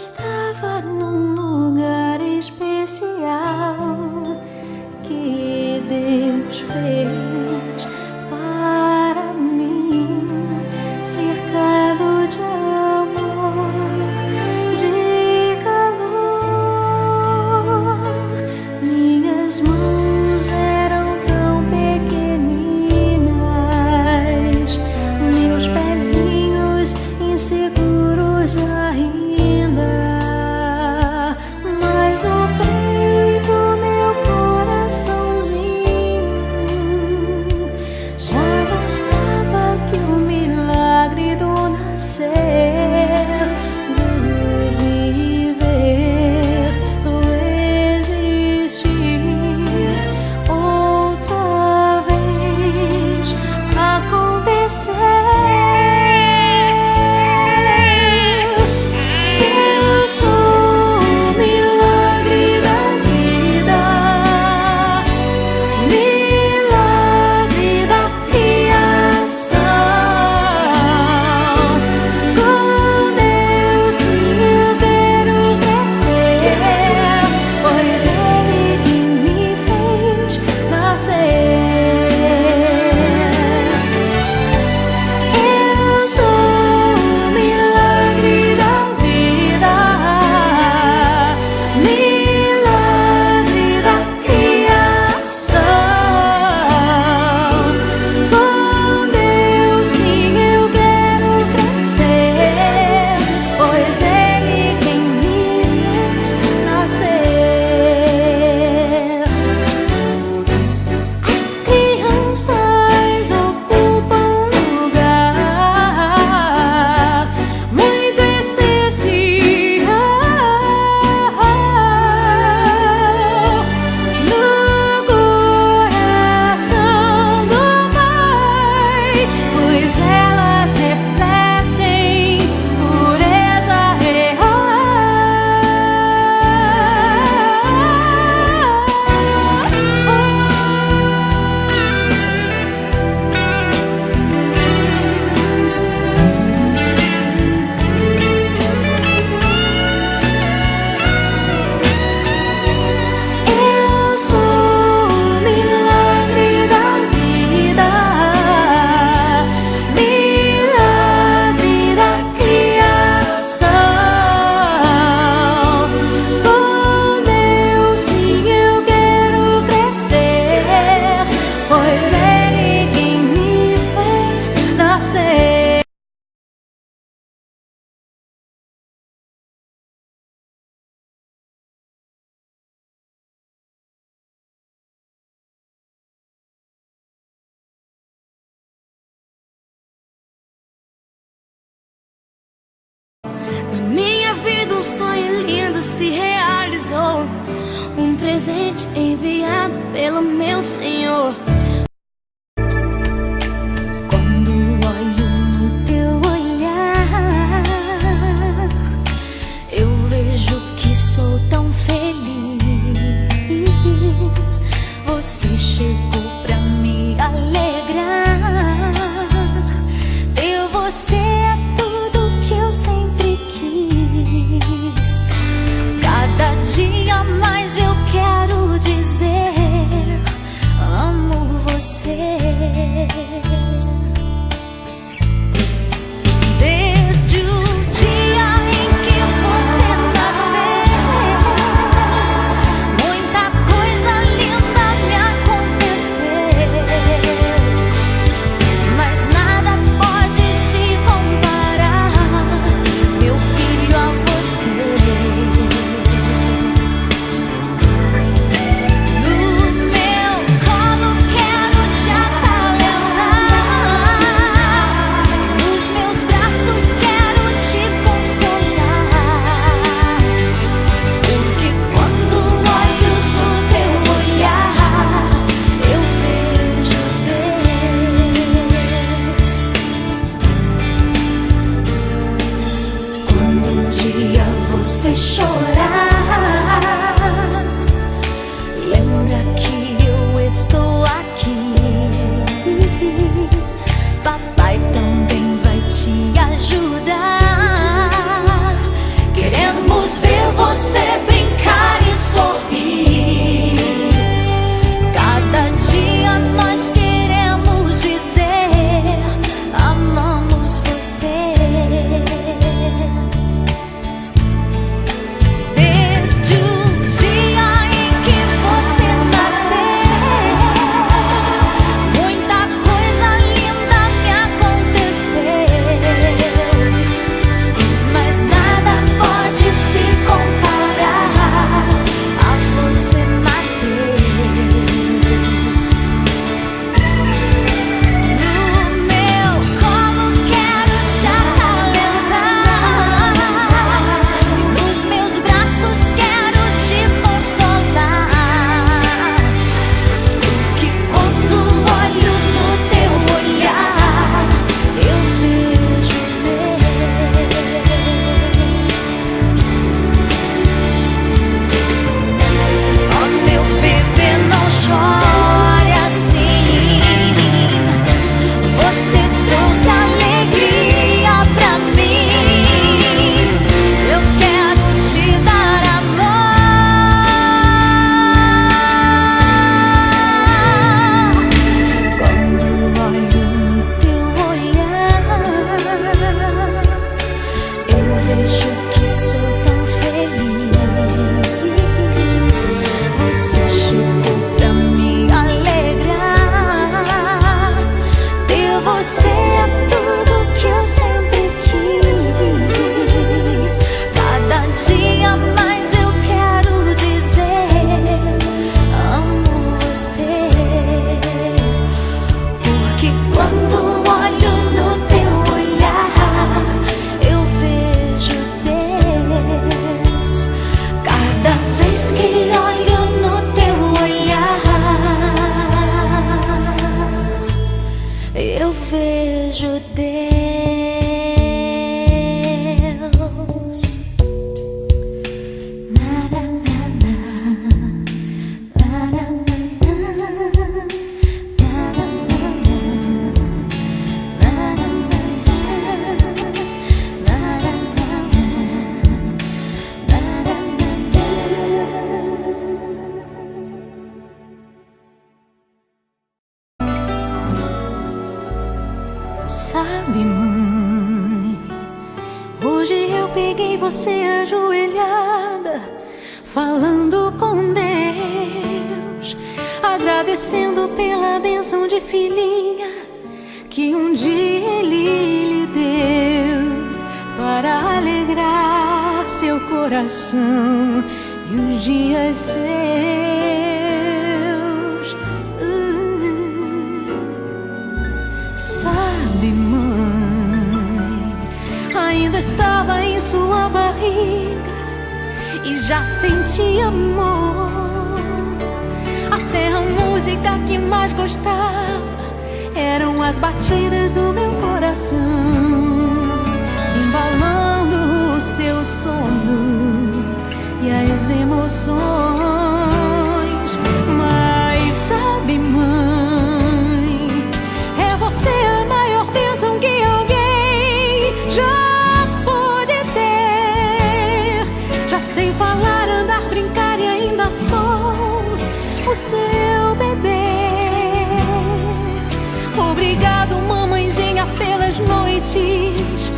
estava num lugar especial que Deus fez para mim, cercado de amor, de calor. Minhas mãos eram tão pequeninas, meus pezinhos inseguros ainda, mas no peito meu coraçãozinho já mostrava que o milagre do nascer, do viver, do existir outra vez acontecer. Na minha vida um sonho lindo se realizou, um presente enviado pelo meu Senhor. Quando olho no teu olhar, eu vejo que sou tão feliz. Você chegou pra me alegrar. Ter você é tudo que eu sempre quis. Cada dia mais eu quero dizer: amo você. Desde o dia em que você nasceu, muita coisa linda me aconteceu, mas nada pode se comparar, meu filho, a você. No meu colo quero te acalentar, nos meus braços quero te consolar, porque quando olho no teu olhar eu vejo Deus. Quando um dia você chorar, lembra que eu estou aqui. Papai também vai te ajudar. Queremos você ajoelhada, falando com Deus, agradecendo pela bênção de filhinha que um dia Ele lhe deu, para alegrar seu coração e os dias seus. Sabe, mãe, ainda estava em sua barriga e já sentia amor. Até a música que mais gostava eram as batidas do meu coração, embalando o seu sono e as emoções. Mas sabe, mãe, é você a maior bênção que alguém já pôde ter. Já sei falar, andar, brincar e ainda sou o seu bebê. Obrigado, mamãezinha, pelas noites